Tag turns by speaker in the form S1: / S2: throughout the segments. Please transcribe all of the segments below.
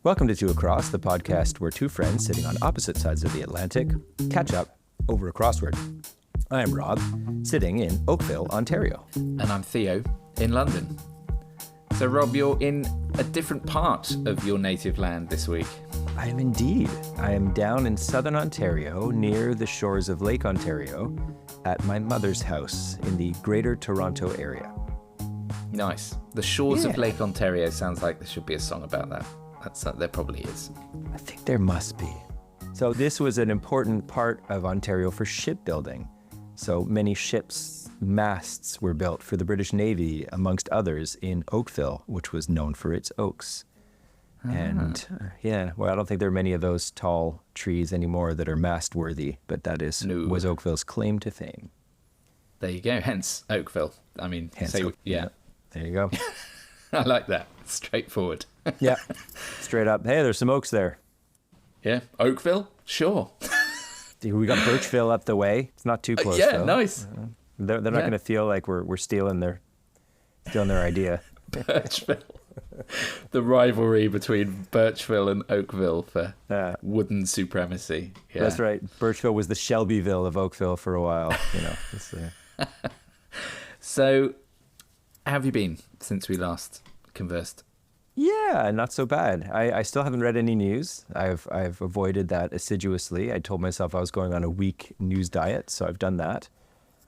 S1: Welcome to Two Across, the podcast where two friends sitting on opposite sides of the Atlantic catch up over a crossword. I am Rob, sitting in Oakville, Ontario.
S2: And I'm Theo, in London. So Rob, you're in a different part of your native land this week.
S1: I am indeed. I am down in southern Ontario, near the shores of Lake Ontario, at my mother's house in the Greater Toronto area.
S2: Nice. The shores of Lake Ontario sounds like there should be a song about that. There probably is.
S1: I think there must be. So this was an important part of Ontario for shipbuilding. So many ships' masts were built for the British Navy, amongst others, in Oakville, which was known for its oaks. And I don't think there are many of those tall trees anymore that are mast-worthy, but that was Oakville's claim to fame.
S2: There you go. Hence Oakville. I mean,
S1: yeah. There you go.
S2: I like that. Straightforward.
S1: Yeah. Straight up. Hey, there's some oaks there.
S2: Yeah. Oakville? Sure.
S1: We got Birchville up the way. It's not too close, though.
S2: Nice.
S1: They're not going to feel like we're stealing their idea.
S2: Birchville. The rivalry between Birchville and Oakville for wooden supremacy. Yeah.
S1: That's right. Birchville was the Shelbyville of Oakville for a while.
S2: So, how have you been since we last conversed?
S1: Yeah, not so bad. I still haven't read any news. I've avoided that assiduously. I told myself I was going on a week news diet, so I've done that.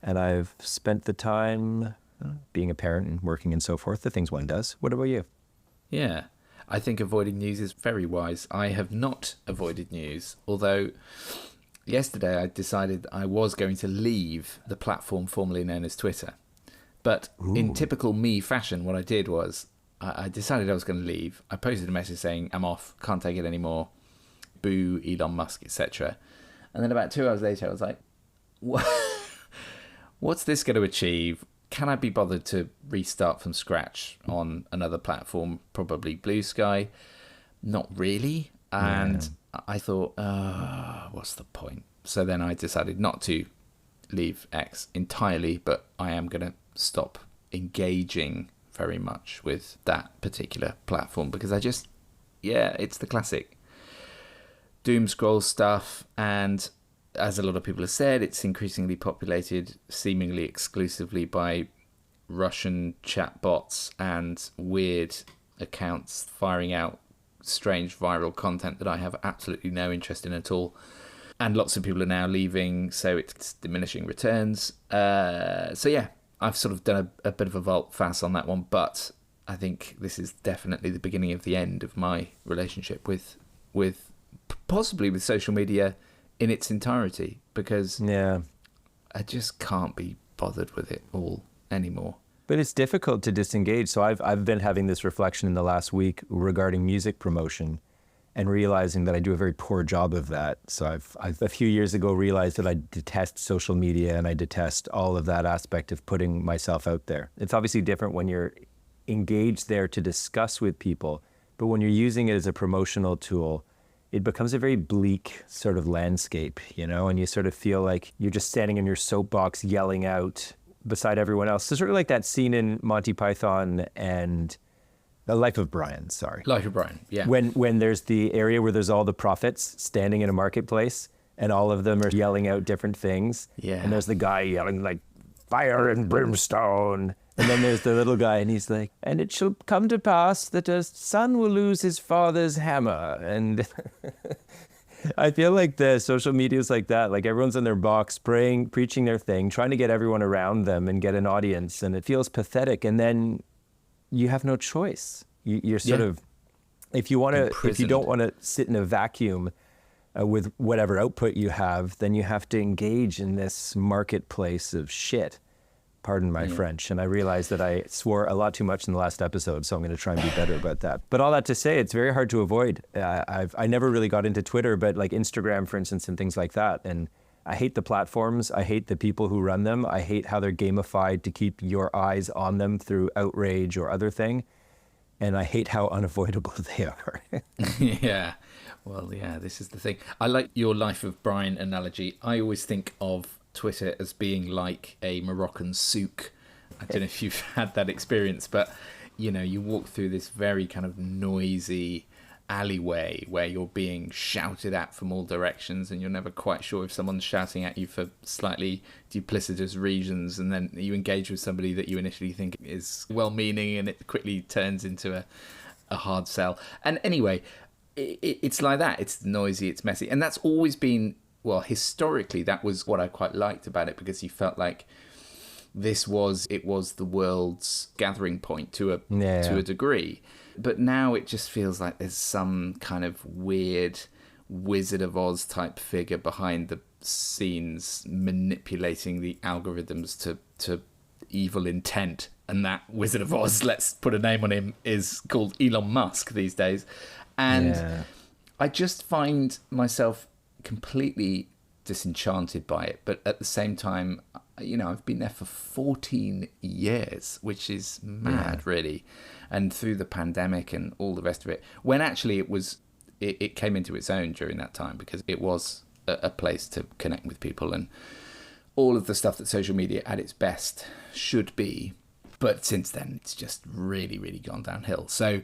S1: And I've spent the time being a parent and working and so forth, the things one does. What about you?
S2: Yeah, I think avoiding news is very wise. I have not avoided news, although yesterday I decided I was going to leave the platform formerly known as Twitter. But in typical me fashion, what I did was I decided I was going to leave. I posted a message saying, I'm off, can't take it anymore, boo Elon Musk, etc. And then about 2 hours later, I was like, what's this going to achieve? Can I be bothered to restart from scratch on another platform, probably Blue Sky? Not really. And I thought, what's the point? So then I decided not to leave X entirely, but I am going to stop engaging very much with that particular platform because it's the classic doom scroll stuff, and as a lot of people have said, it's increasingly populated seemingly exclusively by Russian chatbots and weird accounts firing out strange viral content that I have absolutely no interest in at all. And lots of people are now leaving, so it's diminishing returns. I've sort of done a bit of a volte-face on that one, but I think this is definitely the beginning of the end of my relationship with possibly with social media in its entirety, because I just can't be bothered with it all anymore.
S1: But it's difficult to disengage. So I've been having this reflection in the last week regarding music promotion and realizing that I do a very poor job of that. So I've a few years ago realized that I detest social media and I detest all of that aspect of putting myself out there. It's obviously different when you're engaged there to discuss with people, but when you're using it as a promotional tool, it becomes a very bleak sort of landscape, and you sort of feel like you're just standing in your soapbox yelling out beside everyone else. So sort of like that scene in Monty Python and The Life of Brian,
S2: Life of Brian, yeah.
S1: When there's the area where there's all the prophets standing in a marketplace and all of them are yelling out different things.
S2: Yeah.
S1: And there's the guy yelling like, fire and brimstone. And then there's the little guy and he's like, and it shall come to pass that a son will lose his father's hammer. And I feel like the social media is like that. Like everyone's in their box praying, preaching their thing, trying to get everyone around them and get an audience. And it feels pathetic. And then you have no choice. You're sort of, if you don't want to sit in a vacuum with whatever output you have, then you have to engage in this marketplace of shit. Pardon my French. And I realized that I swore a lot too much in the last episode, so I'm going to try and be better about that. But all that to say, it's very hard to avoid. I never really got into Twitter, but like Instagram, for instance, and things like that. And I hate the platforms. I hate the people who run them. I hate how they're gamified to keep your eyes on them through outrage or other thing. And I hate how unavoidable they are.
S2: Yeah. Well, yeah, this is the thing. I like your Life of Brian analogy. I always think of Twitter as being like a Moroccan souk. I don't know if you've had that experience, but You know, you walk through this very kind of noisy alleyway where you're being shouted at from all directions, and you're never quite sure if someone's shouting at you for slightly duplicitous reasons, and then you engage with somebody that you initially think is well-meaning, and it quickly turns into a hard sell. And anyway, it's like that. It's noisy, it's messy, and that's always been, well, historically, that was what I quite liked about it, because you felt like it was the world's gathering point to a degree. But now it just feels like there's some kind of weird Wizard of Oz type figure behind the scenes manipulating the algorithms to evil intent. And that Wizard of Oz, let's put a name on him, is called Elon Musk these days. And I just find myself completely disenchanted by it. But at the same time, you know, I've been there for 14 years, which is mad, really. And through the pandemic and all the rest of it, when actually it came into its own during that time, because it was a place to connect with people and all of the stuff that social media at its best should be. But since then, it's just really, really gone downhill. So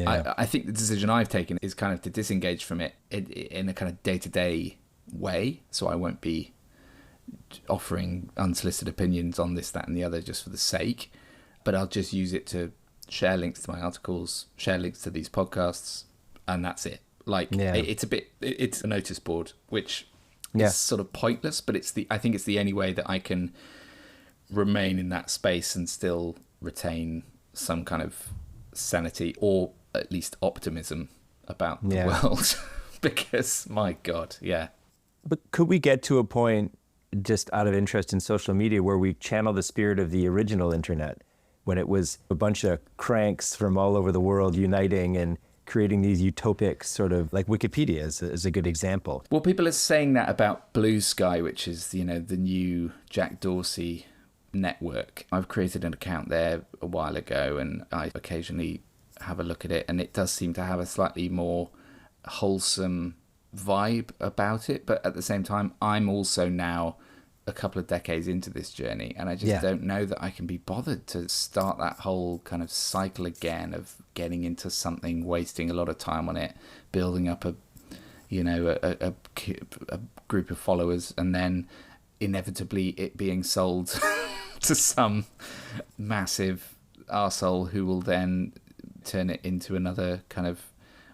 S2: I think the decision I've taken is kind of to disengage from it in a kind of day-to-day way. So I won't be offering unsolicited opinions on this, that, and the other just for the sake. But I'll just use it to share links to my articles, share links to these podcasts, and that's it. Like, it's a notice board, which is sort of pointless, but I think it's the only way that I can remain in that space and still retain some kind of sanity, or at least optimism about the world. Because, my God,
S1: But could we get to a point, just out of interest in social media, where we channel the spirit of the original internet, when it was a bunch of cranks from all over the world uniting and creating these utopic sort of, like Wikipedia is a good example.
S2: Well, people are saying that about Blue Sky, which is, you know, the new Jack Dorsey network. I've created an account there a while ago, and I occasionally have a look at it, and it does seem to have a slightly more wholesome vibe about it. But at the same time, I'm also now a couple of decades into this journey, and I just don't know that I can be bothered to start that whole kind of cycle again of getting into something, wasting a lot of time on it, building up a group of followers, and then inevitably it being sold to some massive arsehole who will then turn it into another kind of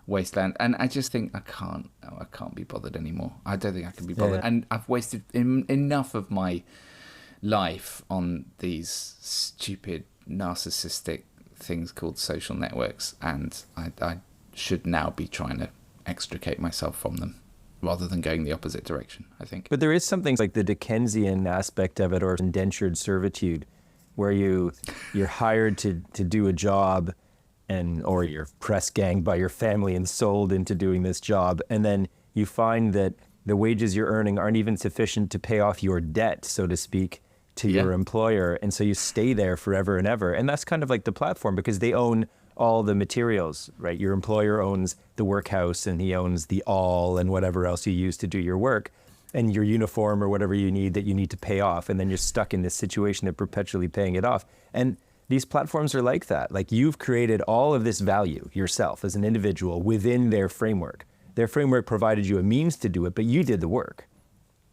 S2: wasteland. And I just think I can't be bothered anymore. I don't think I can be bothered. And I've wasted enough of my life on these stupid narcissistic things called social networks, and I should now be trying to extricate myself from them rather than going the opposite direction, I think.
S1: But there is something like the Dickensian aspect of it, or indentured servitude, where you're hired to do a job, or you're press ganged by your family and sold into doing this job, and then you find that the wages you're earning aren't even sufficient to pay off your debt, so to speak, to your employer, and so you stay there forever and ever. And that's kind of like the platform, because they own all the materials, right? Your employer owns the workhouse, and he owns the awl and whatever else you use to do your work, and your uniform or whatever you need that you need to pay off, and then you're stuck in this situation of perpetually paying it off. And these platforms are like that. Like, you've created all of this value yourself as an individual within their framework. Their framework provided you a means to do it, but you did the work.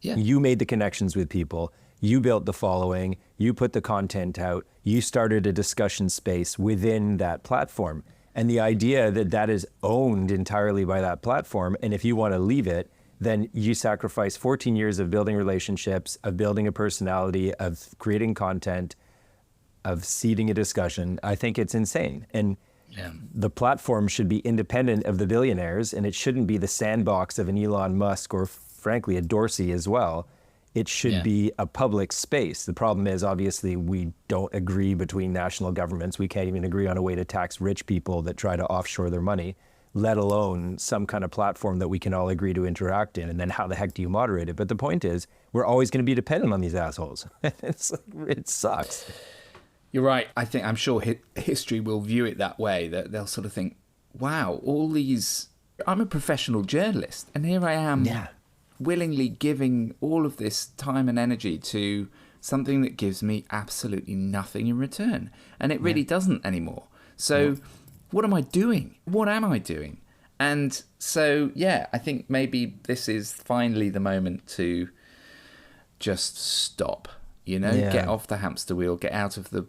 S1: You made the connections with people. You built the following. You put the content out. You started a discussion space within that platform. And the idea that that is owned entirely by that platform, and if you want to leave it, then you sacrifice 14 years of building relationships, of building a personality, of creating content, of seeding a discussion. I think it's insane. And the platform should be independent of the billionaires, and it shouldn't be the sandbox of an Elon Musk or, frankly, a Dorsey as well. It should be a public space. The problem is, obviously, we don't agree between national governments. We can't even agree on a way to tax rich people that try to offshore their money, let alone some kind of platform that we can all agree to interact in. And then how the heck do you moderate it? But the point is, we're always going to be dependent on these assholes. It sucks.
S2: You're right. I'm sure history will view it that way, that they'll sort of think, wow, I'm a professional journalist, and here I am willingly giving all of this time and energy to something that gives me absolutely nothing in return. And it really doesn't anymore. So what am I doing? What am I doing? And so, yeah, I think maybe this is finally the moment to just stop, get off the hamster wheel, get out of the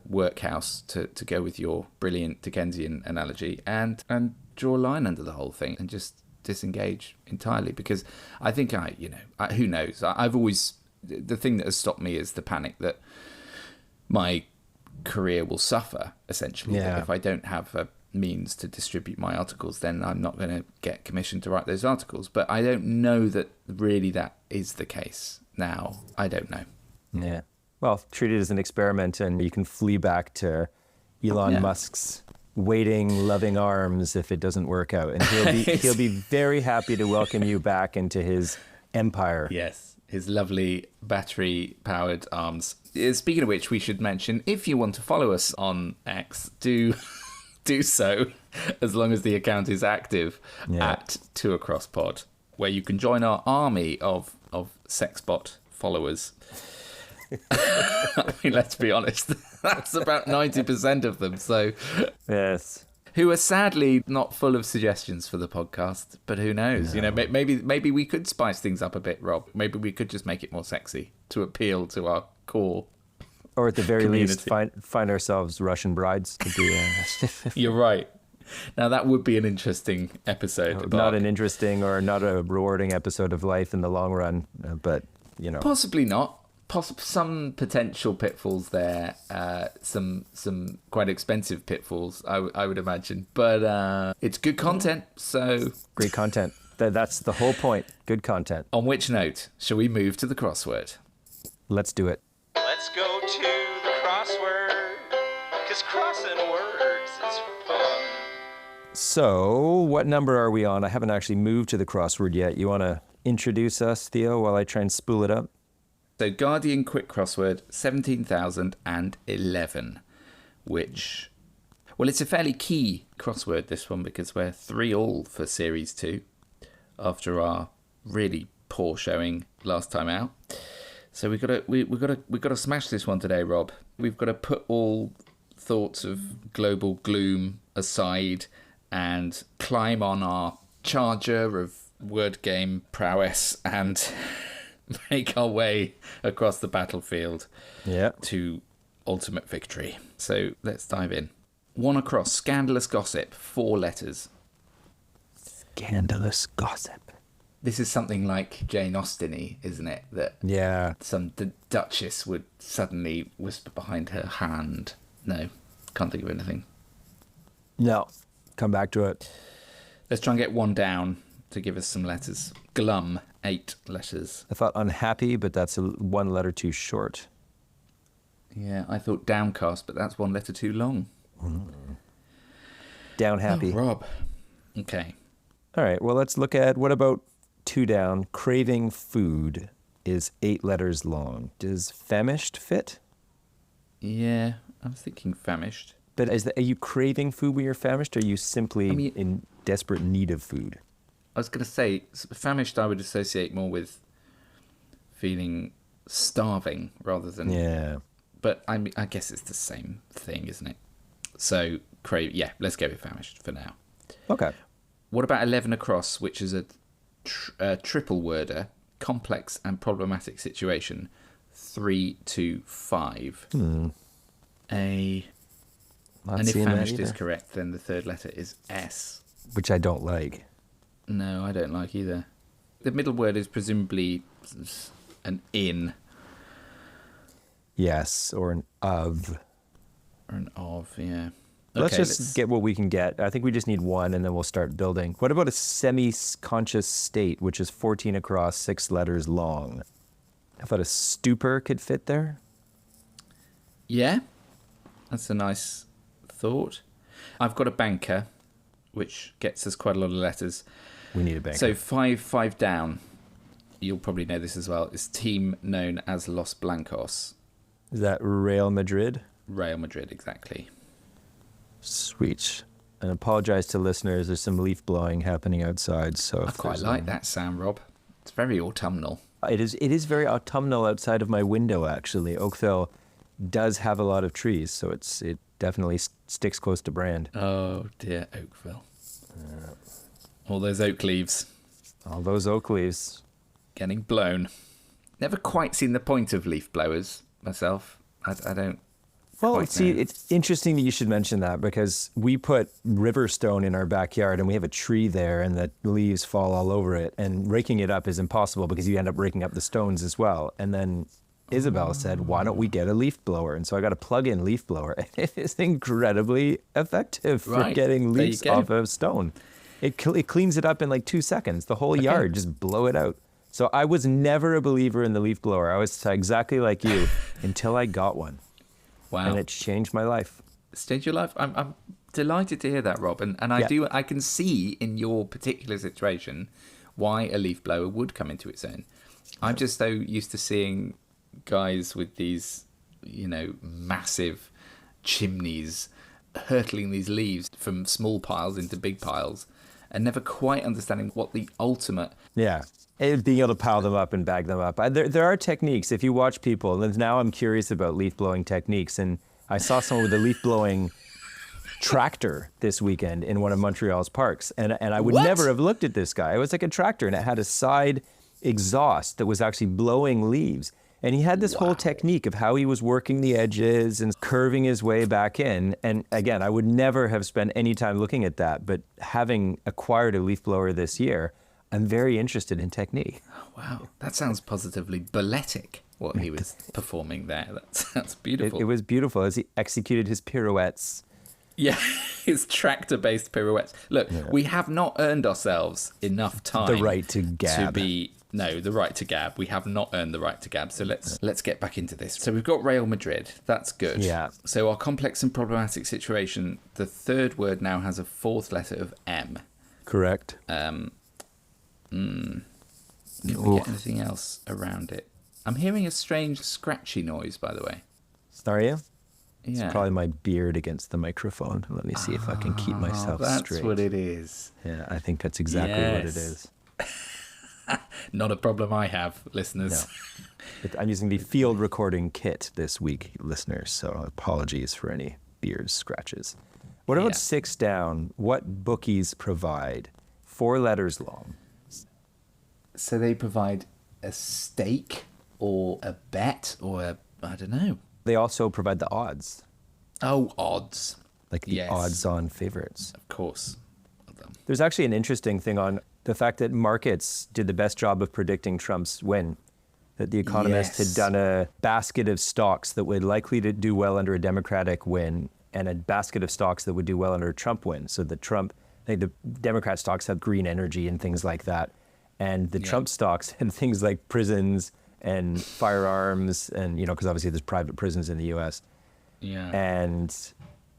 S2: workhouse, to go with your brilliant Dickensian analogy, and draw a line under the whole thing and just disengage entirely. Because I think who knows? I've always, the thing that has stopped me is the panic that my career will suffer, essentially. That if I don't have a means to distribute my articles, then I'm not going to get commissioned to write those articles. But I don't know that really that is the case now. I don't know.
S1: Yeah. Well, treat it as an experiment, and you can flee back to Elon Musk's waiting, loving arms if it doesn't work out, and he'll be very happy to welcome you back into his empire.
S2: Yes, his lovely battery-powered arms. Speaking of which, we should mention, if you want to follow us on X, do so, as long as the account is active, at 2acrosspod, where you can join our army of sexbot followers. I mean, let's be honest, that's about 90% of them. So,
S1: yes,
S2: who are sadly not full of suggestions for the podcast. But who knows? No. Maybe we could spice things up a bit, Rob. Maybe we could just make it more sexy to appeal to our core.
S1: Or at the very
S2: community.
S1: least, find ourselves Russian brides to be.
S2: You're right. Now that would be an interesting episode.
S1: Not an interesting or not a rewarding episode of life in the long run, but
S2: possibly not. Some potential pitfalls there. Some quite expensive pitfalls, I would imagine. But it's good content. So
S1: great content. That's the whole point. Good content.
S2: On which note, shall we move to the crossword?
S1: Let's do it.
S3: Let's go to the crossword, 'cause crossing words is fun.
S1: So, what number are we on? I haven't actually moved to the crossword yet. You want to introduce us, Theo, while I try and spool it up?
S2: So, Guardian Quick Crossword 17,011, which, well, it's a fairly key crossword, this one, because we're 3-3 for Series 2 after our really poor showing last time out. So we've got to smash this one today, Rob. We've got to put all thoughts of global gloom aside and climb on our charger of word game prowess and make our way across the battlefield to ultimate victory. So let's dive in. 1 across, scandalous gossip, 4 letters.
S1: Scandalous gossip.
S2: This is something like Jane Austen-y, isn't it? That some duchess would suddenly whisper behind her hand. No, can't think of anything.
S1: No, come back to it.
S2: Let's try and get one down to give us some letters. Glum, 8 letters.
S1: I thought unhappy, but that's 1 letter too short.
S2: Yeah, I thought downcast, but that's 1 letter too long.
S1: Down happy.
S2: Oh, Rob. Okay.
S1: All right, well, let's look at, what about 2 down? Craving food is 8 letters long. Does famished fit?
S2: Yeah, I was thinking famished.
S1: But are you craving food when you're famished, or are you simply in desperate need of food?
S2: I was going to say, famished I would associate more with feeling starving rather than...
S1: Yeah.
S2: But I guess it's the same thing, isn't it? So, let's go with famished for now.
S1: Okay.
S2: What about 11 across, which is a triple worder, complex and problematic situation, 3 to 5.
S1: Not
S2: and if famished is correct, then the third letter is S.
S1: Which I don't like.
S2: No, I don't like either. The middle word is presumably an in.
S1: Yes, or an of.
S2: Or an of, yeah.
S1: Let's get what we can get. I think we just need 1, and then we'll start building. What about a semi-conscious state, which is 14 across, 6 letters long? I thought a stupor could fit there.
S2: Yeah, that's a nice thought. I've got a banker, which gets us quite a lot of letters.
S1: We need a banker.
S2: So 5 down. You'll probably know this as well. It's team known as Los Blancos.
S1: Is that Real Madrid?
S2: Real Madrid, exactly.
S1: Sweet. And apologize to listeners. There's some leaf blowing happening outside. So
S2: I quite like that sound, Rob. It's very autumnal.
S1: It is very autumnal outside of my window, actually. Oakville does have a lot of trees, so it definitely sticks close to brand.
S2: Oh, dear Oakville. All those oak leaves
S1: All those oak leaves.
S2: getting blown. Never quite seen the point of leaf blowers myself. I don't
S1: Well,
S2: quite
S1: see,
S2: know.
S1: it's interesting that you should mention that because we put river stone in our backyard and we have a tree there and the leaves fall all over it. And raking it up is impossible because you end up raking up the stones as well. And then Isabel said, why don't we get a leaf blower? And so I got a plug-in leaf blower. And it is incredibly effective for
S2: Right.
S1: getting
S2: There you
S1: leaves
S2: go.
S1: off of stone. It cleans it up in like 2 seconds. The whole yard, just blow it out. So I was never a believer in the leaf blower. I was exactly like you until I got one.
S2: Wow.
S1: And it changed my life.
S2: Stage your life. I'm delighted to hear that, Rob. And
S1: Yeah.
S2: I can see in your particular situation why a leaf blower would come into its own. I'm just so used to seeing guys with these, massive chimneys hurtling these leaves from small piles into big piles and never quite understanding what the ultimate...
S1: Yeah. And being able to pile them up and bag them up. There are techniques. If you watch people, and now I'm curious about leaf blowing techniques. And I saw someone with a leaf blowing tractor this weekend in one of Montreal's parks. And I would
S2: What?
S1: never have looked at this guy. It was like a tractor and it had a side exhaust that was actually blowing leaves. And he had this whole technique of how he was working the edges and curving his way back in. And again, I would never have spent any time looking at that. But having acquired a leaf blower this year, I'm very interested in technique.
S2: Wow, that sounds positively balletic, what he was performing there. That sounds beautiful.
S1: It was beautiful as he executed his pirouettes.
S2: Yeah, his tractor-based pirouettes. Look, we have not earned ourselves enough time.
S1: The right to gab.
S2: The right to gab. We have not earned the right to gab. So let's get back into this. So we've got Real Madrid. That's good.
S1: Yeah.
S2: So our complex and problematic situation. The third word now has a fourth letter of M.
S1: Correct.
S2: Did we get anything else around it? I'm hearing a strange scratchy noise, by the way.
S1: Are you?
S2: Yeah.
S1: It's probably my beard against the microphone. Let me see if I can keep myself
S2: That's
S1: straight.
S2: what it is.
S1: Yeah, I think that's exactly what it
S2: Yes.
S1: is.
S2: Not a problem I have, listeners.
S1: I'm using the field recording kit this week, listeners, so apologies for any beard scratches. What about
S2: Yeah.
S1: 6 down? What bookies provide? 4 letters long.
S2: So they provide a stake or a bet or I don't know.
S1: They also provide the odds,
S2: Oh, odds.
S1: like the
S2: Yes.
S1: odds-on favorites.
S2: Of course. Well done.
S1: There's actually an interesting thing on the fact that markets did the best job of predicting Trump's win. That the Economist
S2: Yes.
S1: had done a basket of stocks that would likely to do well under a Democratic win and a basket of stocks that would do well under a Trump win. So the Democrat stocks have green energy and things like that. And the Trump stocks had things like prisons and firearms and, because obviously there's private prisons in the US.
S2: Yeah.
S1: And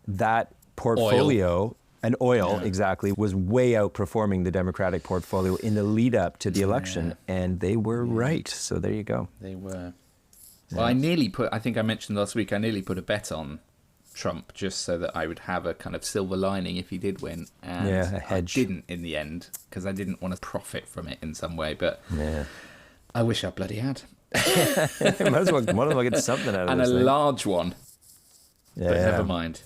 S1: that portfolio, and oil, exactly, was way outperforming the Democratic portfolio in the lead up to the election. And they were right. So there you go.
S2: They were. Well, I think I mentioned last week, I nearly put a bet on Trump just so that I would have a kind of silver lining if he did win. And
S1: Yeah, a hedge.
S2: I didn't in the end because I didn't want to profit from it in some way. But
S1: Yeah.
S2: I wish I bloody had.
S1: Might as well get something out of
S2: And
S1: this
S2: a
S1: thing.
S2: large one.
S1: Yeah.
S2: But never mind.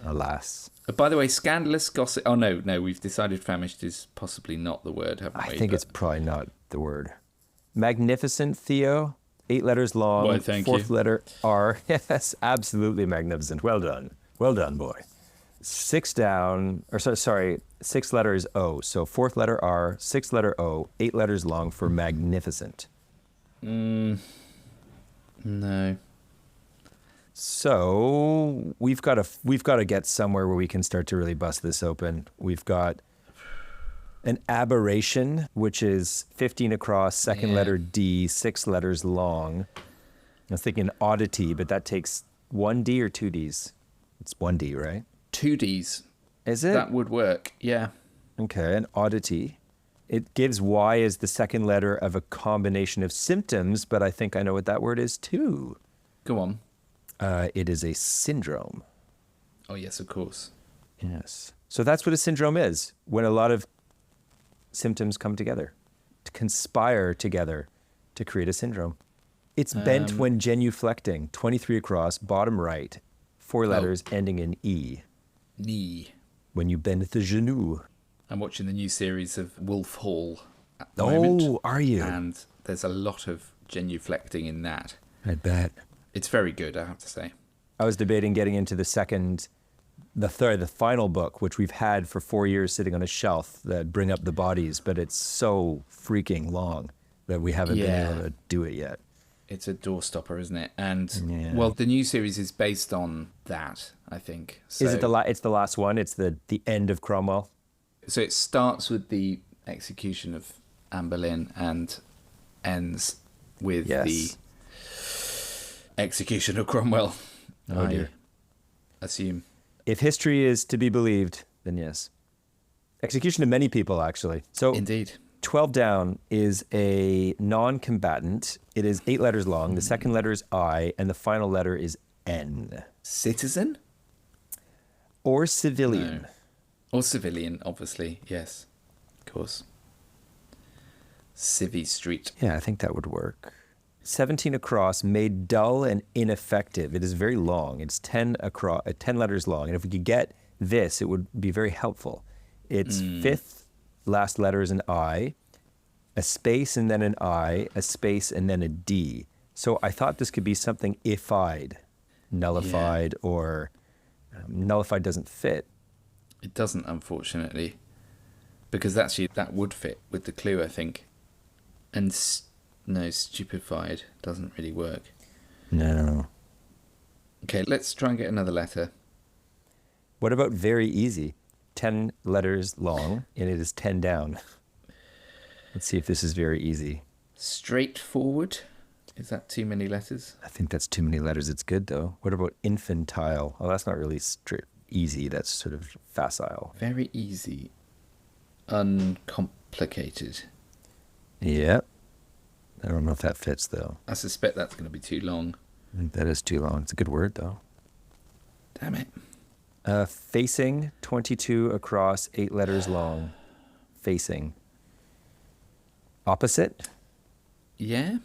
S1: Alas.
S2: By the way, scandalous gossip. Oh, no, we've decided famished is possibly not the word, haven't we?
S1: I think it's probably not the word. Magnificent, Theo. 8 letters long.
S2: Boy, thank
S1: 4th
S2: you.
S1: letter R. Yes, absolutely magnificent. Well done. Well done, boy. 6 down, or sorry, 6 letters O. So 4th letter R, 6th letter O, 8 letters long for magnificent.
S2: No.
S1: So we've got to get somewhere where we can start to really bust this open. We've got an aberration, which is 15 across, second letter D, 6 letters long. I was thinking oddity, but that takes 1 D or 2 Ds? It's 1 D, right?
S2: 2 Ds.
S1: Is it?
S2: That would work, yeah.
S1: Okay, an oddity. It gives Y as the second letter of a combination of symptoms, but I think I know what that word is too.
S2: Go on.
S1: It is a syndrome.
S2: Oh, yes, of course.
S1: Yes. So that's what a syndrome is, when a lot of symptoms come together, to conspire together to create a syndrome. It's bent when genuflecting, 23 across, bottom right, 4 letters ending in E.
S2: Knee.
S1: When you bend the genou.
S2: I'm watching the new series of Wolf Hall at the moment.
S1: Oh, are you?
S2: And there's a lot of genuflecting in that.
S1: I bet.
S2: It's very good, I have to say.
S1: I was debating getting into the final book, which we've had for 4 years sitting on a shelf, that Bring Up the Bodies, but it's so freaking long that we haven't been able to do it yet.
S2: It's a doorstopper, isn't it? And, well, the new series is based on that, I think. So,
S1: Is it it's the last one? It's the end of Cromwell?
S2: So it starts with the execution of Anne Boleyn and ends with the execution of Cromwell.
S1: Oh, dear.
S2: Assume.
S1: If history is to be believed, then yes. Execution of many people, actually. So
S2: Indeed.
S1: 12 down is a non-combatant. It is 8 letters long. The second letter is I, and the final letter is N.
S2: Citizen?
S1: Or civilian.
S2: No. Or civilian, obviously. Yes, of course. Civvy Street.
S1: Yeah, I think that would work. 17 across, made dull and ineffective. It is very long. It's 10 letters long. And if we could get this, it would be very helpful. Its fifth last letter is an I, a space and then an I, a space and then a D. So I thought this could be something ified, nullified, or nullified doesn't fit.
S2: It doesn't, unfortunately. Because that would fit with the clue, I think. And no, stupefied doesn't really work.
S1: No.
S2: Okay, let's try and get another letter.
S1: What about very easy? 10 letters long, and it is 10 down. Let's see if this is very easy.
S2: Straightforward? Is that too many letters?
S1: I think that's too many letters. It's good, though. What about infantile? Oh, that's not really easy. That's sort of facile.
S2: Very easy. Uncomplicated.
S1: Yep. I don't know if that fits, though.
S2: I suspect that's going to be too long.
S1: I think that is too long. It's a good word, though.
S2: Damn it.
S1: Facing, 22 across, 8 letters long. Facing. Opposite?
S2: Yeah.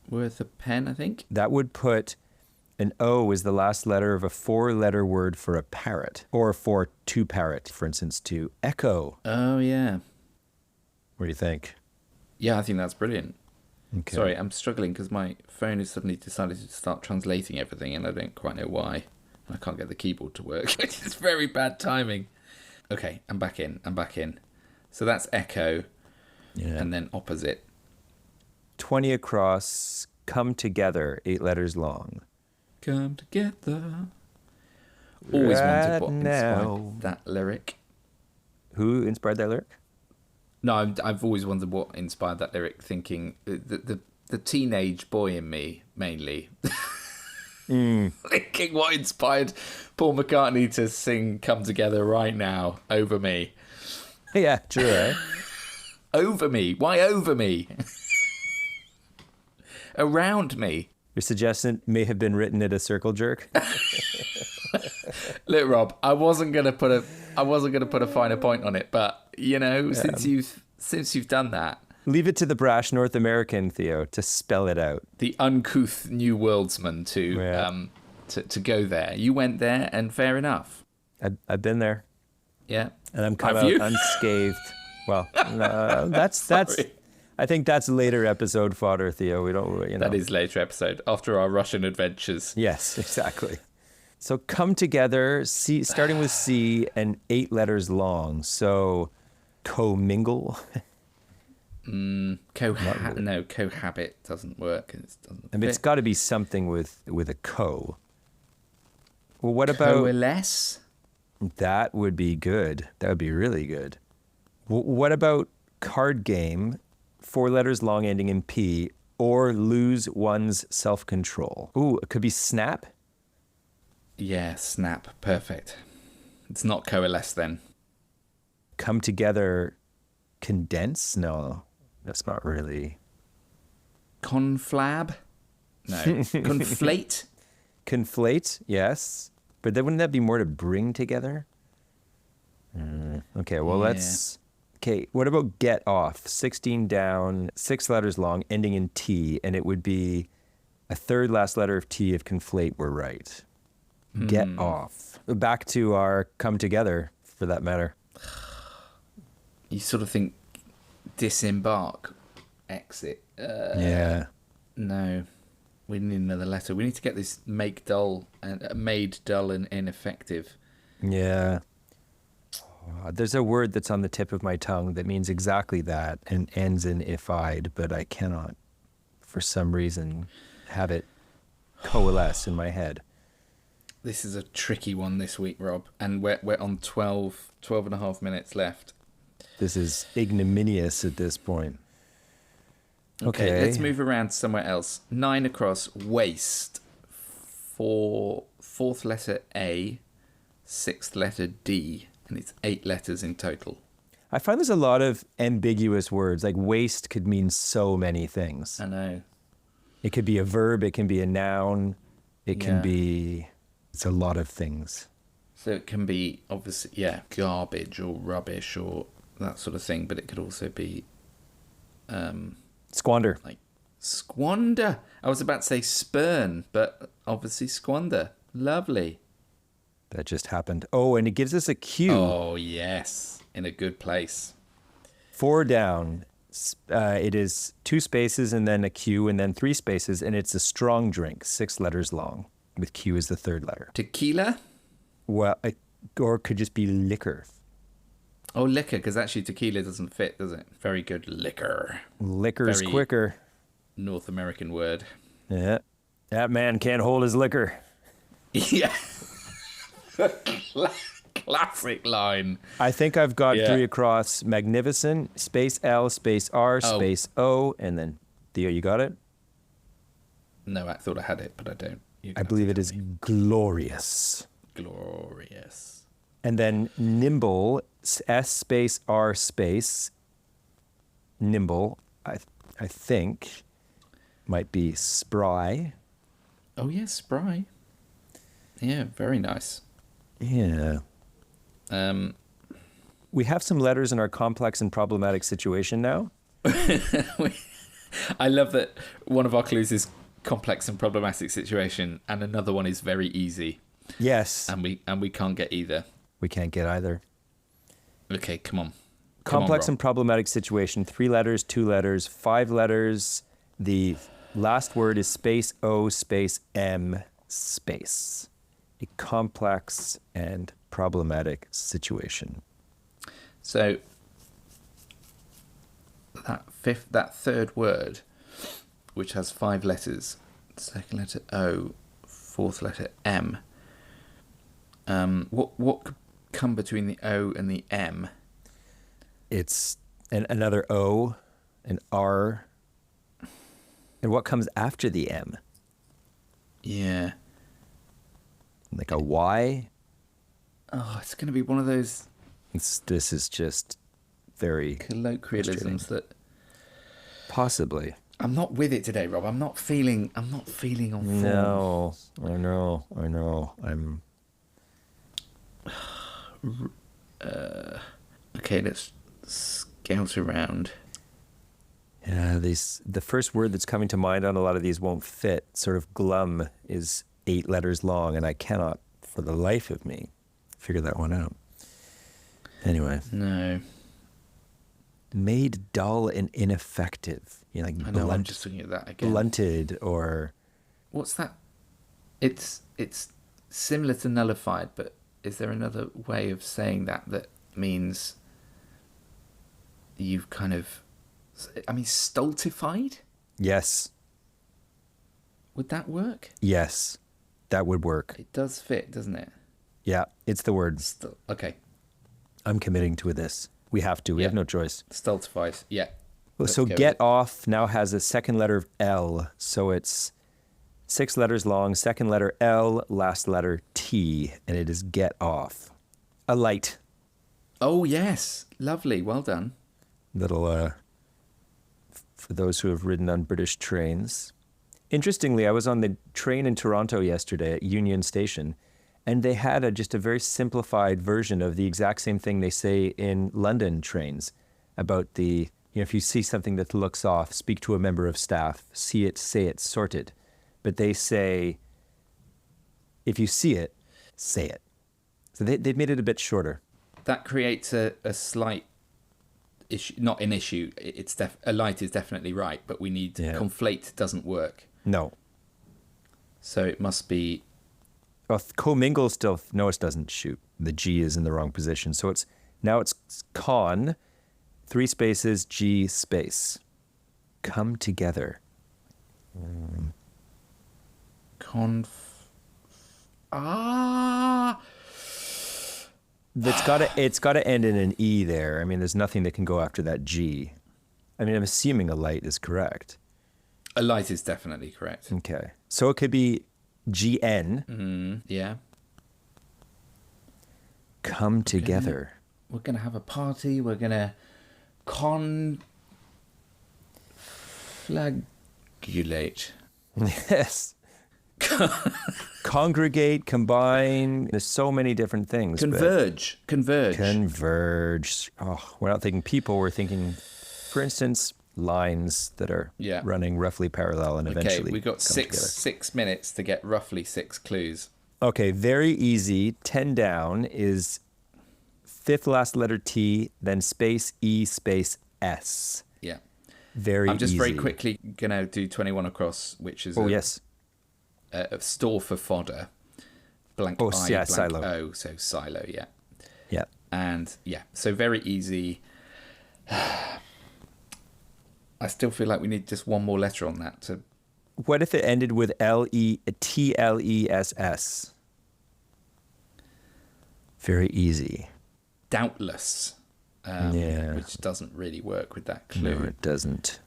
S2: Worth a pen, I think.
S1: That would put an O as the last letter of a 4-letter word for a parrot. Or for to parrot, for instance, to echo.
S2: Oh, yeah.
S1: What do you think?
S2: Yeah, I think that's brilliant.
S1: Okay.
S2: Sorry, I'm struggling because my phone has suddenly decided to start translating everything and I don't quite know why. I can't get the keyboard to work. It's very bad timing. Okay, I'm back in. So that's echo.
S1: Yeah.
S2: And then opposite.
S1: 20 across, come together, 8 letters long.
S2: Come together. Always
S1: Right
S2: wondered what
S1: now.
S2: inspired that lyric.
S1: Who inspired that lyric?
S2: No, I've always wondered what inspired that lyric, thinking the teenage boy in me, mainly. Thinking what inspired Paul McCartney to sing Come Together right now, over me.
S1: Yeah, true, right?
S2: Over me? Why over me? Around me.
S1: Your suggestion may have been written at a circle jerk.
S2: Look, Rob, I wasn't gonna put a finer point on it, but since you've done that,
S1: Leave it to the brash North American, Theo, to spell it out.
S2: the uncouth New Worldsman to go there. You went there, and fair enough.
S1: I've been there,
S2: Yeah,
S1: and I'm come
S2: Have
S1: out
S2: you?
S1: unscathed. Well, that's.
S2: Sorry.
S1: I think that's later episode fodder, Theo. We don't.
S2: That is later episode after our Russian adventures.
S1: Yes, exactly. So come together, starting with C and 8 letters long. So commingle.
S2: Cohabit doesn't work.
S1: It's got to be something with a co. Well, what about
S2: coalesce?
S1: that? Would be good. That would be really good. What about card game, 4 letters long, ending in P, or lose one's self-control? Ooh, it could be snap.
S2: Yeah, snap. Perfect. It's not coalesce then.
S1: Come together, condense? No, that's not really.
S2: Conflab? No. Conflate?
S1: Conflate, yes. But then wouldn't that be more to bring together? Okay, well, let's... Okay, what about get off? 16 down, 6 letters long, ending in T, and it would be a third last letter of T if conflate were right. Get off. Back to our come together, for that matter.
S2: You sort of think disembark, exit.
S1: Yeah.
S2: No, we need another letter. We need to get this made dull and ineffective.
S1: Yeah. There's a word that's on the tip of my tongue that means exactly that and ends in if-I'd, but I cannot, for some reason, have it coalesce in my head.
S2: This is a tricky one this week, Rob, and we're on 12 and a half minutes left.
S1: This is ignominious at this point.
S2: Okay, let's move around somewhere else. 9 across, waste. Fourth letter A, sixth letter D, and it's 8 letters in total.
S1: I find there's a lot of ambiguous words. Like waste could mean so many things.
S2: I know.
S1: It could be a verb, it can be a noun, it can be... It's a lot of things.
S2: So it can be, obviously, garbage or rubbish or that sort of thing, but it could also be...
S1: Squander.
S2: Like squander. I was about to say spurn, but obviously squander. Lovely.
S1: That just happened. Oh, and it gives us a cue.
S2: Oh, yes. In a good place.
S1: 4 down. It is 2 spaces and then a Q and then 3 spaces, and it's a strong drink, 6 letters long, with Q as the 3rd letter.
S2: Tequila?
S1: Well, or it could just be liquor.
S2: Oh, liquor, because actually tequila doesn't fit, does it? Very good. Liquor.
S1: Liquor's
S2: Very
S1: quicker.
S2: North American word.
S1: Yeah. That man can't hold his liquor.
S2: Yeah. Classic line.
S1: I think I've got 3 across. Magnificent, space L, space R, space O, and then Theo, you got it?
S2: No, I thought I had it, but I don't.
S1: I believe it is glorious.
S2: Glorious.
S1: And then nimble, S space R space, nimble, I think, might be spry.
S2: Oh, yes, spry. Yeah, very nice.
S1: Yeah. We have some letters in our complex and problematic situation now.
S2: I love that one of our clues is complex and problematic situation, and another one is very easy.
S1: Yes.
S2: And we can't get either.
S1: We can't get either.
S2: Okay, come on.
S1: Complex and problematic situation. 3 letters, 2 letters, 5 letters. The last word is space O space M space. A complex and problematic situation.
S2: So that third word, which has 5 letters, second letter O, fourth letter M. What could come between the O and the M?
S1: It's another O, an R, and what comes after the M?
S2: Yeah.
S1: Like a Y?
S2: Oh, it's going to be one of those
S1: This is just very
S2: colloquialisms that
S1: possibly.
S2: I'm not with it today, Rob. I'm not feeling on form.
S1: No, I know. I'm
S2: okay, let's scout around.
S1: Yeah, the first word that's coming to mind on a lot of these won't fit. Sort of glum is 8 letters long, and I cannot, for the life of me, figure that one out. Anyway.
S2: No.
S1: Made dull and ineffective. You know, like
S2: I know, I'm just looking at that again.
S1: Blunted or...
S2: What's that? It's similar to nullified, but is there another way of saying that means you've kind of... I mean, stultified?
S1: Yes.
S2: Would that work?
S1: Yes, that would work.
S2: It does fit, doesn't it?
S1: Yeah, it's the word.
S2: Okay.
S1: I'm committing to this. We have to. We have no choice.
S2: Stultified, yeah.
S1: Well, so get off now has a second letter of L. So it's 6 letters long, second letter L, last letter T, and it is get off. A light.
S2: Oh, yes. Lovely. Well done.
S1: Little, for those who have ridden on British trains. Interestingly, I was on the train in Toronto yesterday at Union Station, and they had just a very simplified version of the exact same thing they say in London trains about if you see something that looks off, speak to a member of staff, see it, say it, sort it. But they say, if you see it, say it. So they've made it a bit shorter.
S2: That creates a slight issue, not an issue. It's a light is definitely right, but we need conflate doesn't work.
S1: No.
S2: So it must be.
S1: Well, commingle still, no, it doesn't. Shoot. The G is in the wrong position. So it's con, 3 spaces, G space. Come together. It's gotta end in an E there. I mean, there's nothing that can go after that G. I mean, I'm assuming a light is correct.
S2: A light is definitely correct.
S1: Okay. So it could be GN.
S2: Yeah.
S1: Come together.
S2: We're gonna have a party. We're gonna conflagulate.
S1: Yes. Congregate, combine. There's so many different things.
S2: Converge.
S1: Oh, we're not thinking people. We're thinking, for instance, lines that are running roughly parallel and eventually.
S2: Okay, we've got 6 minutes to get roughly 6 clues.
S1: Okay, very easy. 10 down is 5th last letter T, then space E, space S.
S2: Yeah.
S1: Very easy.
S2: I'm just very quickly going to do 21 across, which is a store for fodder. Blank I, blank
S1: silo.
S2: O, so silo, yeah.
S1: Yeah.
S2: And, so very easy. I still feel like we need just one more letter on that to...
S1: What if it ended with TLESS? Very easy.
S2: Doubtless. Which doesn't really work with that clue.
S1: No, it doesn't.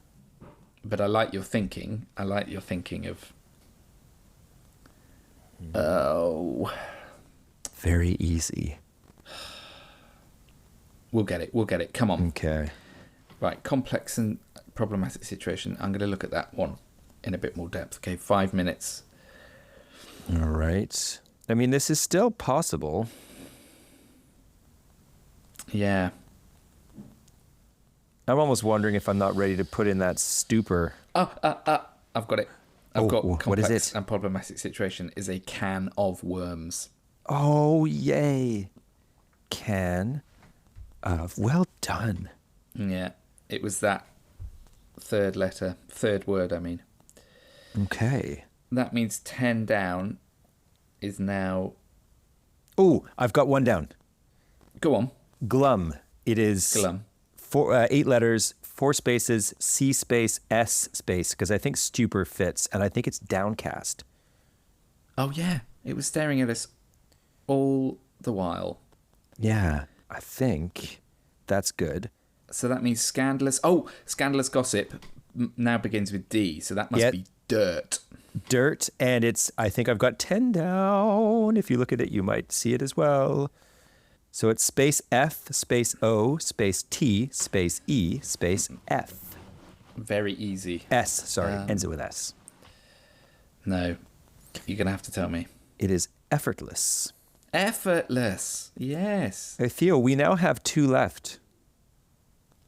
S2: But I like your thinking. I like your thinking of... Oh.
S1: Very easy.
S2: We'll get it. Come on.
S1: Okay.
S2: Right, complex and problematic situation. I'm going to look at that one in a bit more depth. Okay, 5 minutes.
S1: All right. I mean, this is still possible.
S2: Yeah.
S1: I'm almost wondering if I'm not ready to put in that stupor.
S2: I've got it. I've got complex
S1: what is it?
S2: and problematic situation is a can of worms.
S1: Oh, yay. Can of. Well done.
S2: Yeah. It was that third word, I mean.
S1: Okay.
S2: That means 10 down is now...
S1: Oh, I've got 1 down.
S2: Go on.
S1: Glum. It is
S2: Glum.
S1: 8 letters, 4 spaces, C space, S space, because I think stupor fits, and I think it's downcast.
S2: Oh, yeah. It was staring at us all the while.
S1: Yeah, I think that's good.
S2: So that means scandalous. Oh, scandalous gossip now begins with D, so that must be dirt.
S1: Dirt, and I think I've got 10 down. If you look at it, you might see it as well. So it's space F, space O, space T, space E, space F.
S2: Very easy.
S1: S, sorry, ends it with S.
S2: No, you're going to have to tell me.
S1: It is effortless.
S2: Effortless, yes.
S1: Hey, Theo, we now have 2 left.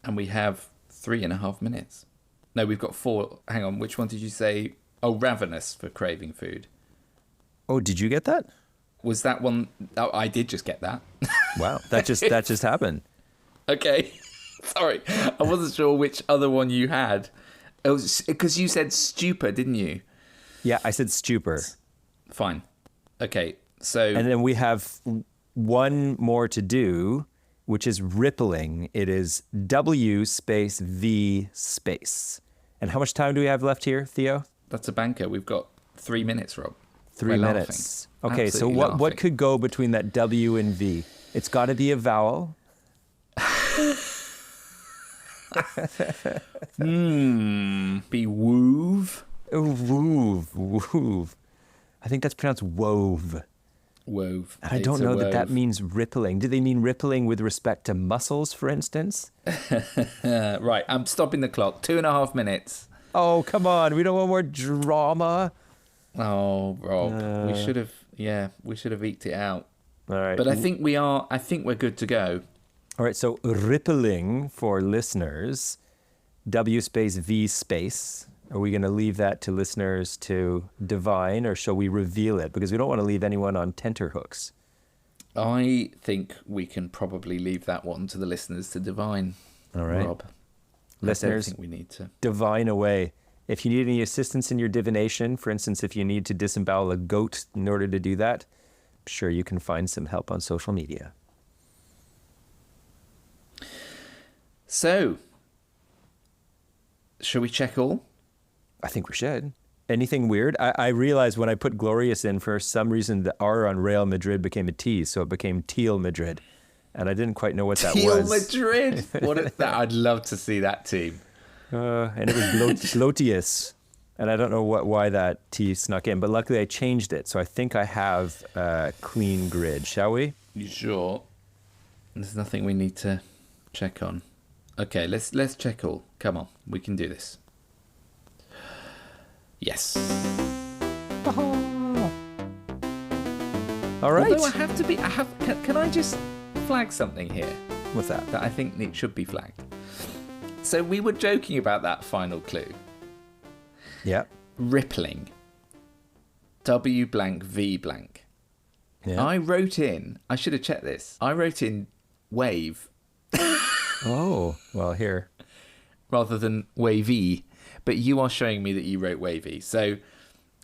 S2: And we have 3.5 minutes. No, we've got 4. Hang on, which one did you say? Oh, ravenous for craving food.
S1: Oh, did you get that?
S2: Was that one? Oh, I did just get that.
S1: Wow, that just happened.
S2: Okay, sorry, I wasn't sure which other one you had. It was because you said stupor, didn't you?
S1: Yeah, I said stupor.
S2: Fine. Okay, so
S1: and then we have 1 more to do, which is rippling. It is W space V space. And how much time do we have left here, Theo?
S2: That's a banker. We've got 3 minutes, Rob.
S1: 3 minutes. Okay,
S2: Absolutely
S1: so what could go between that W and V? It's got to be a vowel.
S2: Be woove.
S1: Woove. I think that's pronounced wove.
S2: Wove.
S1: And I don't know that means rippling. Do they mean rippling with respect to muscles, for instance?
S2: Right, I'm stopping the clock. 2.5 minutes.
S1: Oh, come on. We don't want more drama.
S2: Oh, Rob, we should have eked it out.
S1: All right.
S2: But I think we're good to go.
S1: All right, so rippling for listeners, W space V space. Are we going to leave that to listeners to divine, or shall we reveal it? Because we don't want to leave anyone on tenterhooks.
S2: I think we can probably leave that one to the listeners to divine.
S1: All right.
S2: Rob.
S1: Listeners,
S2: I don't think we need to.
S1: Divine away. If you need any assistance in your divination, for instance, if you need to disembowel a goat in order to do that, I'm sure you can find some help on social media.
S2: So, shall we check all?
S1: I think we should. Anything weird? I realized when I put Glorious in, for some reason, the R on Real Madrid became a T, so it became Teal Madrid. And I didn't quite know what that
S2: Teal
S1: was.
S2: Madrid! I'd love to see that team.
S1: And it was Glotius. And I don't know why that T snuck in, but luckily I changed it. So I think I have a clean grid. Shall we?
S2: You sure? There's nothing we need to check on. Okay, let's check all. Come on, we can do this. Yes.
S1: All right.
S2: Although can I just flag something here
S1: What's that?
S2: that I think it should be flagged? So we were joking about that final clue.
S1: Yeah.
S2: Rippling. W blank V blank.
S1: Yeah.
S2: I should have checked this. I wrote in wave
S1: Oh, well, here.
S2: rather than wavy, but you are showing me that you wrote wavy. So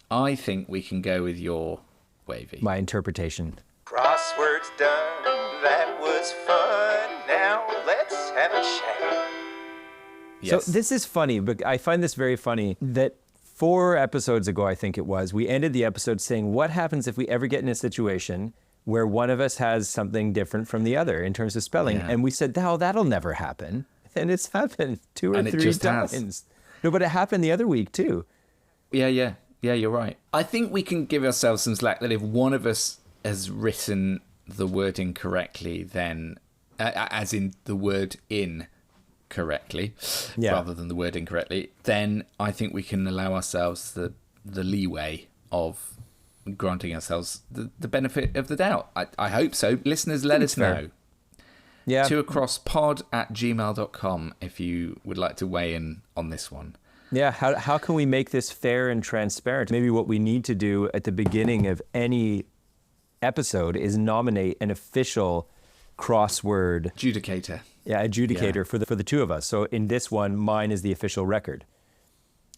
S2: I think we can go with your wavy.
S1: My interpretation.
S3: Crosswords done, that was fun. Now let's have a chat.
S2: Yes.
S1: So this is funny, but I find this very funny that 4 episodes ago, I think it was, we ended the episode saying, what happens if we ever get in a situation where one of us has something different from the other in terms of spelling?
S2: Yeah.
S1: And we said, no, that'll never happen. And it's happened 2 or 3 times. No, but it happened the other week too.
S2: Yeah, you're right. I think we can give ourselves some slack that if one of us has written the word incorrectly, then, as in the word in correctly, rather than the word incorrectly, then I think we can allow ourselves the leeway of granting ourselves the benefit of the doubt. I hope so. Listeners, let us know.
S1: Yeah.
S2: toacrosspod@gmail.com if you would like to weigh in on this one.
S1: Yeah, how can we make this fair and transparent? Maybe what we need to do at the beginning of any episode is nominate an official crossword
S2: Adjudicator.
S1: adjudicator for the 2 of us. So in this one, mine is the official record.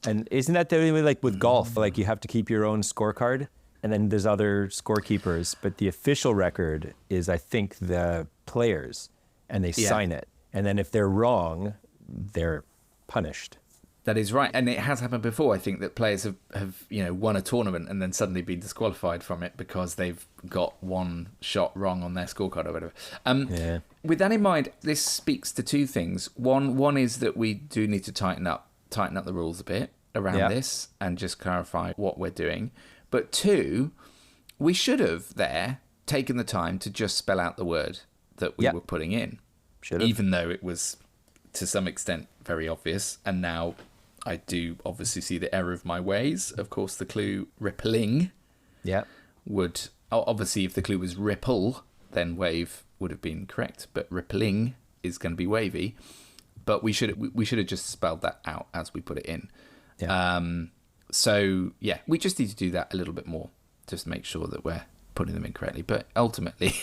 S1: And isn't that the only way, like with golf, like you have to keep your own scorecard, and then there's other scorekeepers, but the official record is, I think, the players, and they sign it. And then if they're wrong, they're punished.
S2: That is right. And it has happened before, I think, that players have won a tournament and then suddenly been disqualified from it because they've got one shot wrong on their scorecard or whatever. With that in mind, this speaks to 2 things. One is that we do need to tighten up the rules a bit around this and just clarify what we're doing. But 2, we should have taken the time to just spell out the word that we were putting in.
S1: Should have.
S2: Even though it was, to some extent, very obvious. And now I do obviously see the error of my ways. Of course, the clue rippling would... Obviously, if the clue was ripple, then wave would have been correct. But rippling is going to be wavy. But we should have just spelled that out as we put it in. So, we just need to do that a little bit more. Just to make sure that we're putting them in correctly. But ultimately...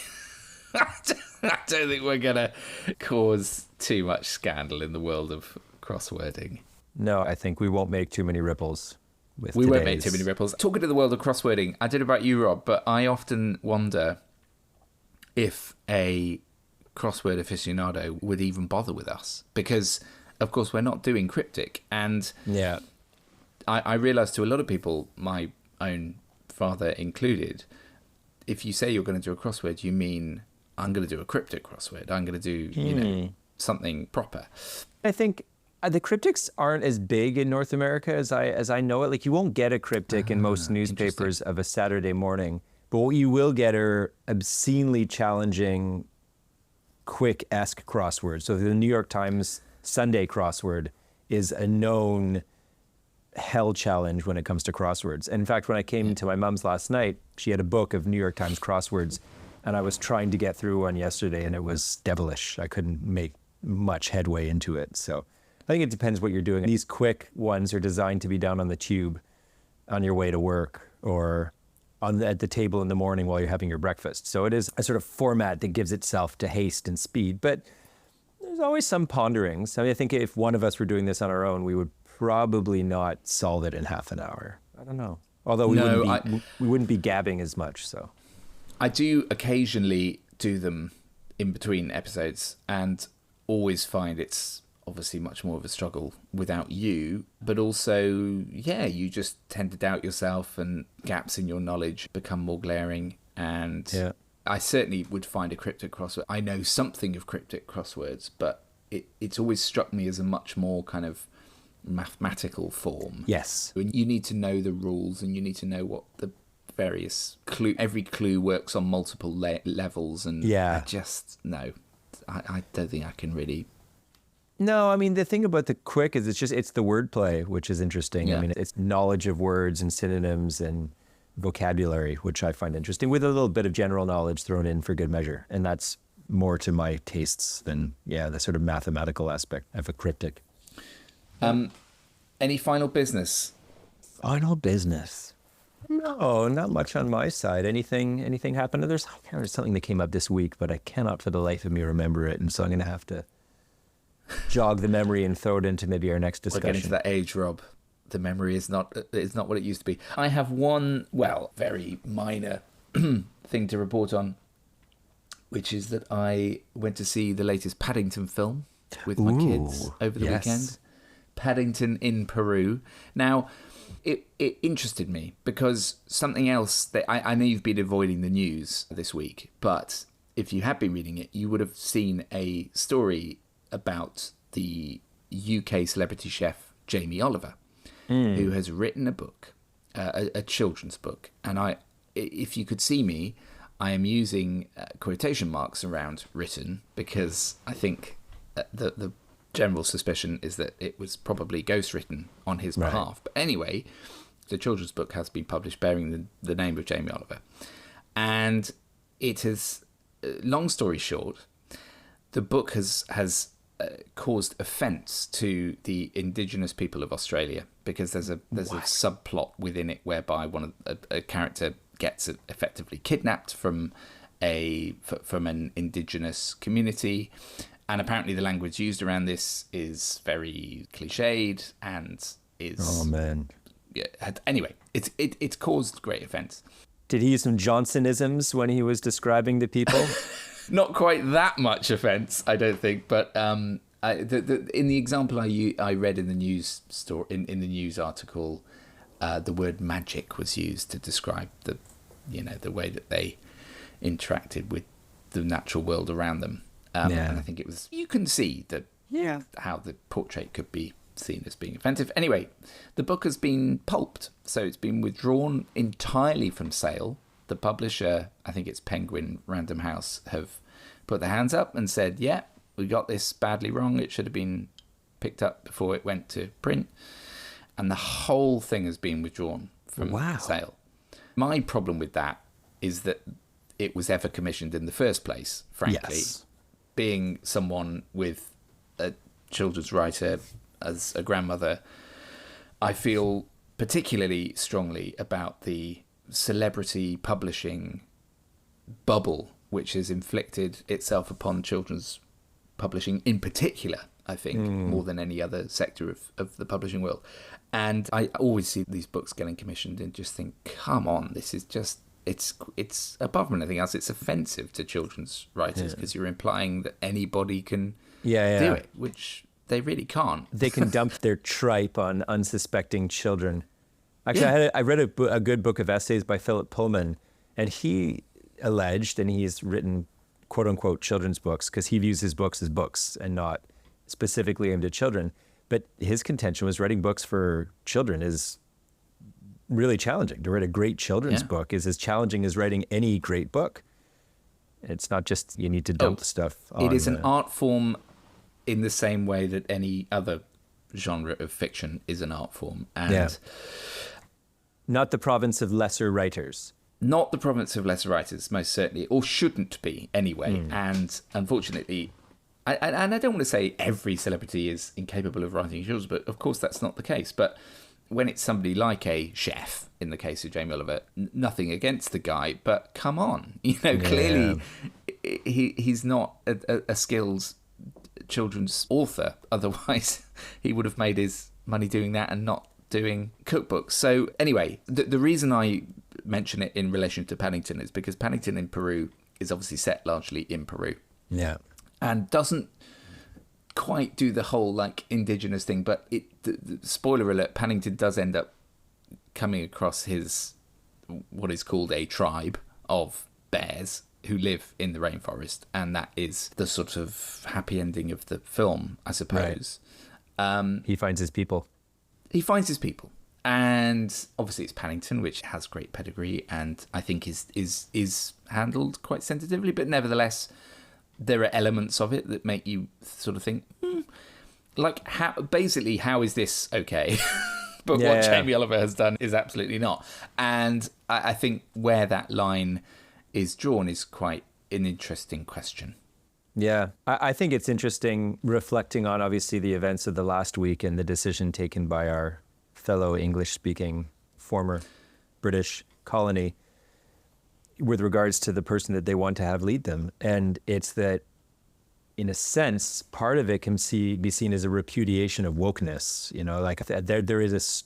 S2: I don't think we're going to cause too much scandal in the world of crosswording.
S1: No, I think we won't make too many ripples with
S2: We won't make too many ripples. Talking to the world of crosswording, I don't know about you, Rob, but I often wonder if a crossword aficionado would even bother with us. Because, of course, we're not doing cryptic. And I realise to a lot of people, my own father included, if you say you're going to do a crossword, you mean... I'm going to do a cryptic crossword. I'm going to do, something proper.
S1: I think the cryptics aren't as big in North America as I know it. Like, you won't get a cryptic in most newspapers of a Saturday morning. But what you will get are obscenely challenging, quick-esque crosswords. So the New York Times Sunday crossword is a known hell challenge when it comes to crosswords. In fact, when I came to my mom's last night, she had a book of New York Times crosswords. And I was trying to get through one yesterday, and it was devilish. I couldn't make much headway into it. So I think it depends what you're doing. These quick ones are designed to be done on the tube on your way to work or at the table in the morning while you're having your breakfast. So it is a sort of format that gives itself to haste and speed, but there's always some ponderings. I mean, I think if one of us were doing this on our own, we would probably not solve it in half an hour. I don't know. Although we wouldn't be gabbing as much, so.
S2: I do occasionally do them in between episodes and always find it's obviously much more of a struggle without you, but also, yeah, you just tend to doubt yourself and gaps in your knowledge become more glaring. And I certainly would find a cryptic crossword. I know something of cryptic crosswords, but it's always struck me as a much more kind of mathematical form.
S1: Yes.
S2: You need to know the rules and you need to know what the various every clue works on multiple levels. And I don't think I can really.
S1: No, I mean, the thing about the quick is it's the wordplay, which is interesting.
S2: Yeah.
S1: I mean, it's knowledge of words and synonyms and vocabulary, which I find interesting, with a little bit of general knowledge thrown in for good measure. And that's more to my tastes than, the sort of mathematical aspect of a cryptic.
S2: Any final business?
S1: Final business? No, not much on my side. Anything happened? There's something that came up this week, but I cannot for the life of me remember it. And so I'm going to have to jog the memory and throw it into maybe our next discussion.
S2: We're getting to that age, Rob. The memory is not what it used to be. I have one, very minor thing to report on, which is that I went to see the latest Paddington film with my kids over the weekend. Paddington in Peru. Now, it interested me because something else that I know you've been avoiding the news this week, but if you had been reading it, you would have seen a story about the UK celebrity chef Jamie Oliver, who has written a book, a children's book. And if you could see me, I am using quotation marks around written because I think the general suspicion is that it was probably ghostwritten on his behalf. But anyway, the children's book has been published bearing the name of Jamie Oliver. And it has, long story short, the book has caused offence to the indigenous people of Australia because there's a subplot within it whereby a character gets effectively kidnapped from an indigenous community, and apparently the language used around this is very cliched and is anyway, it's caused great offence.
S1: Did he use some Johnsonisms when he was describing the people?
S2: Not quite that much offence, I don't think, but in the example I read in the news in the news article, the word magic was used to describe the way that they interacted with the natural world around them, and I think it was, you can see that how the portrait could be seen as being offensive. Anyway, the book has been pulped, so it's been withdrawn entirely from sale. The publisher, I think it's Penguin Random House, have put their hands up and said, we got this badly wrong. It should have been picked up before it went to print. And the whole thing has been withdrawn from sale. My problem with that is that it was ever commissioned in the first place, frankly. Yes. Being someone with a children's writer as a grandmother, I feel particularly strongly about the celebrity publishing bubble which has inflicted itself upon children's publishing in particular, I think, more than any other sector of the publishing world. And I always see these books getting commissioned and just think, come on, this is just, it's above anything else. It's offensive to children's writers because you're implying that anybody can do it, which they really can't.
S1: They can dump their tripe on unsuspecting children. Actually, I read a good book of essays by Philip Pullman, and he alleged, and he's written quote-unquote children's books because he views his books as books and not specifically aimed at children. But his contention was writing books for children is really challenging. To write a great children's book is as challenging as writing any great book. It's not just you need to dump stuff on.
S2: It is an art form in the same way that any other genre of fiction is an art form. And
S1: not the province of lesser writers.
S2: Not the province of lesser writers, most certainly, or shouldn't be anyway. And unfortunately, And I don't want to say every celebrity is incapable of writing children's books. Of course, that's not the case. But when it's somebody like a chef, in the case of Jamie Oliver, nothing against the guy, but come on, clearly he's not a skilled children's author. Otherwise, he would have made his money doing that and not doing cookbooks. So anyway, the reason I mention it in relation to Paddington is because Paddington in Peru is obviously set largely in Peru. Yeah. And doesn't quite do the whole like indigenous thing, but the spoiler alert, Paddington does end up coming across what is called a tribe of bears who live in the rainforest, and that is the sort of happy ending of the film, I suppose.
S1: Right. He finds his people.
S2: And obviously it's Paddington, which has great pedigree and I think is handled quite sensitively, but nevertheless there are elements of it that make you sort of think, like how is this okay? But what Jamie Oliver has done is absolutely not. And I think where that line is drawn is quite an interesting question.
S1: Yeah, I think it's interesting reflecting on obviously the events of the last week and the decision taken by our fellow English-speaking former British colony with regards to the person that they want to have lead them. And it's that, in a sense, part of it can be seen as a repudiation of wokeness. Like there is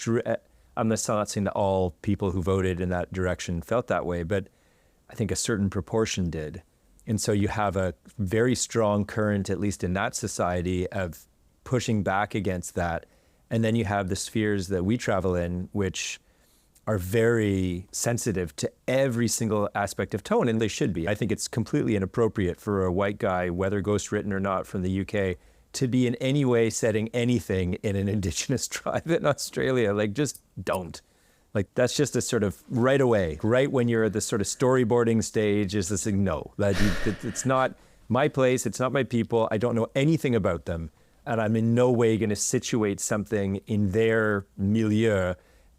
S1: I'm not saying that all people who voted in that direction felt that way, but I think a certain proportion did. And so you have a very strong current, at least in that society, of pushing back against that. And then you have the spheres that we travel in, which are very sensitive to every single aspect of tone, and they should be. I think it's completely inappropriate for a white guy, whether ghostwritten or not from the UK, to be in any way setting anything in an indigenous tribe in Australia. Like, just don't. Like, that's just a sort of right away, right when you're at the sort of storyboarding stage, is this thing, no, it's not my place, it's not my people, I don't know anything about them, and I'm in no way going to situate something in their milieu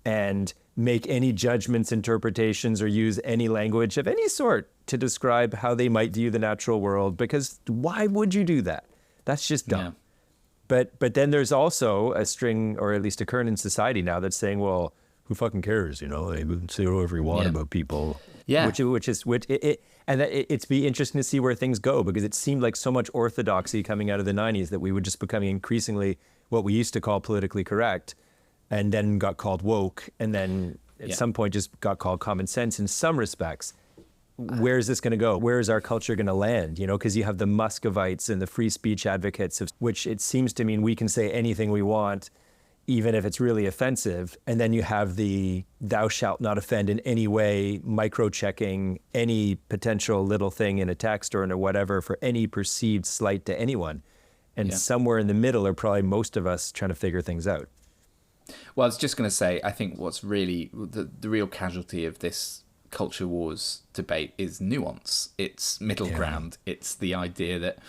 S1: and make any judgments, interpretations, or use any language of any sort to describe how they might view the natural world, because why would you do that? That's just dumb. Yeah. But then there's also a string, or at least a current in society now, that's saying, well, who fucking cares? They can say whatever you want about people. Yeah. It's be interesting to see where things go, because it seemed like so much orthodoxy coming out of the 90s that we were just becoming increasingly what we used to call politically correct, and then got called woke, and then at some point just got called common sense in some respects. Where is this going to go? Where is our culture going to land? Because you have the Muscovites and the free speech advocates, of which it seems to mean we can say anything we want, even if it's really offensive. And then you have the thou shalt not offend in any way, micro-checking any potential little thing in a text or in a whatever for any perceived slight to anyone. And somewhere in the middle are probably most of us trying to figure things out.
S2: Well, I was just going to say, I think what's really the real casualty of this culture wars debate is nuance. It's middle ground. It's the idea that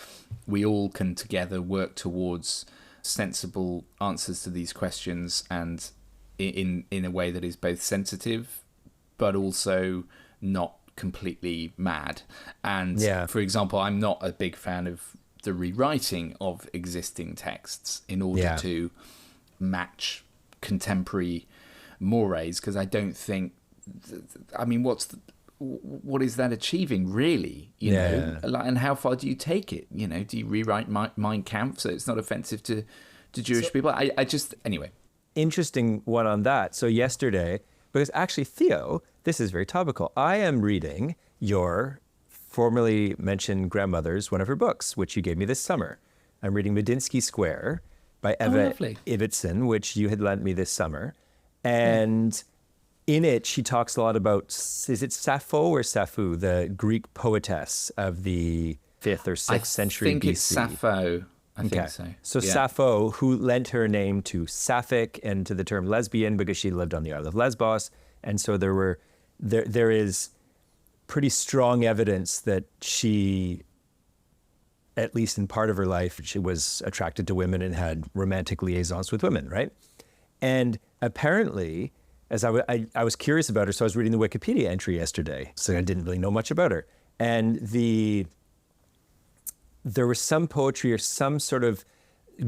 S2: we all can together work towards sensible answers to these questions, and in a way that is both sensitive but also not completely mad. And for example, I'm not a big fan of the rewriting of existing texts in order to match contemporary mores, because I don't think, I mean, what is that achieving really? You know, and how far do you take it? Do you rewrite Mein Kampf so it's not offensive to Jewish people? I just, anyway.
S1: Interesting one on that. So yesterday, because actually, Theo, this is very topical. I am reading your formerly mentioned grandmother's one of her books, which you gave me this summer. I'm reading Medinsky Square by Eva Ibbotson, which you had lent me this summer. And in it, she talks a lot about, is it Sappho or Sappho, the Greek poetess of the 5th or 6th century BC?
S2: I think it's Sappho. I think so.
S1: So Sappho, who lent her name to Sapphic and to the term lesbian because she lived on the isle of Lesbos. And so there is pretty strong evidence that she, at least in part of her life, she was attracted to women and had romantic liaisons with women, right? And apparently, as I was curious about her, so I was reading the Wikipedia entry yesterday, so I didn't really know much about her. And there was some poetry or some sort of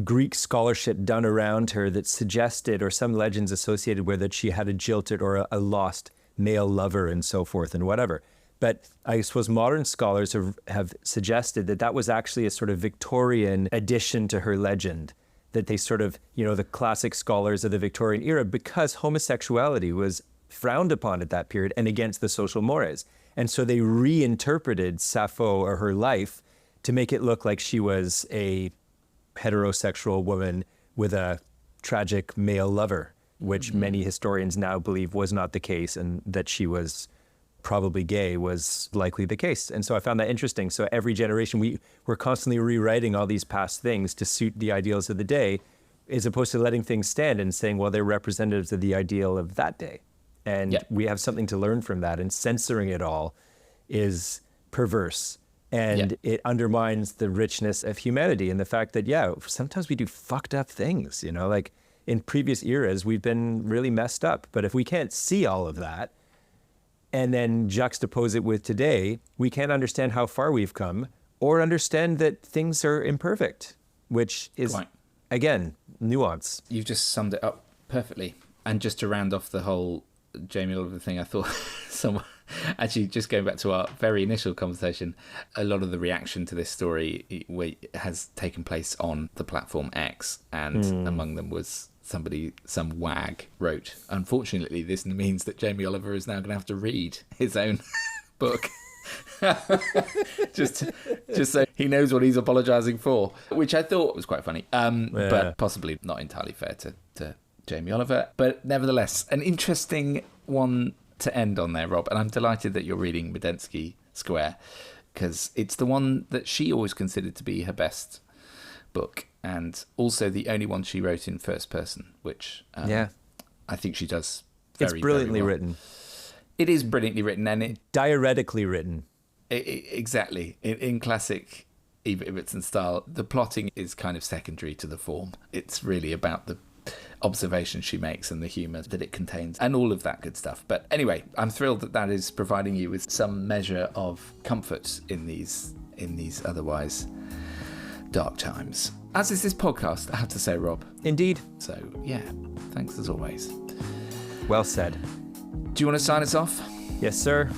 S1: Greek scholarship done around her that suggested, or some legends associated with it, she had a jilted or a lost male lover and so forth and whatever. But I suppose modern scholars have suggested that that was actually a sort of Victorian addition to her legend, that they sort of, the classic scholars of the Victorian era, because homosexuality was frowned upon at that period and against the social mores. And so they reinterpreted Sappho or her life to make it look like she was a heterosexual woman with a tragic male lover, which many historians now believe was not the case, and that she was probably gay was likely the case. And so I found that interesting. So every generation, we're constantly rewriting all these past things to suit the ideals of the day, as opposed to letting things stand and saying, well, they're representatives of the ideal of that day. And we have something to learn from that. And censoring it all is perverse. And it undermines the richness of humanity and the fact that, sometimes we do fucked up things, like in previous eras, we've been really messed up. But if we can't see all of that and then juxtapose it with today, we can't understand how far we've come or understand that things are imperfect, which is, again, nuance.
S2: You've just summed it up perfectly. And just to round off the whole Jamie Oliver thing, I thought actually, just going back to our very initial conversation, a lot of the reaction to this story has taken place on the platform X, and among them was some wag wrote, unfortunately, this means that Jamie Oliver is now going to have to read his own book. just so he knows what he's apologising for, which I thought was quite funny, but possibly not entirely fair to Jamie Oliver. But nevertheless, an interesting one to end on there, Rob. And I'm delighted that you're reading Medensky Square, because it's the one that she always considered to be her best book, and also the only one she wrote in first person, which I think she does very,
S1: it's brilliantly
S2: very well.
S1: written.
S2: It is brilliantly written, and
S1: diuretically written.
S2: Exactly. In classic Eva Ibbotson style, the plotting is kind of secondary to the form. It's really about the observations she makes and the humour that it contains and all of that good stuff. But anyway, I'm thrilled that is providing you with some measure of comfort in these otherwise dark times. As is this podcast, I have to say, Rob.
S1: Indeed.
S2: So, thanks as always.
S1: Well said.
S2: Do you want to sign us off?
S1: Yes, sir.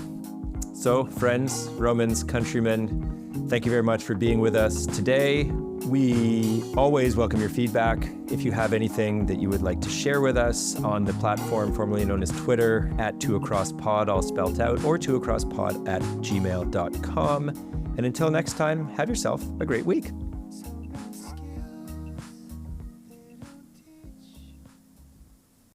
S1: So, friends, Romans, countrymen, thank you very much for being with us today. We always welcome your feedback. If you have anything that you would like to share with us on the platform formerly known as Twitter, @2acrosspod, all spelt out, or 2acrosspod@gmail.com. And until next time, have yourself a great week.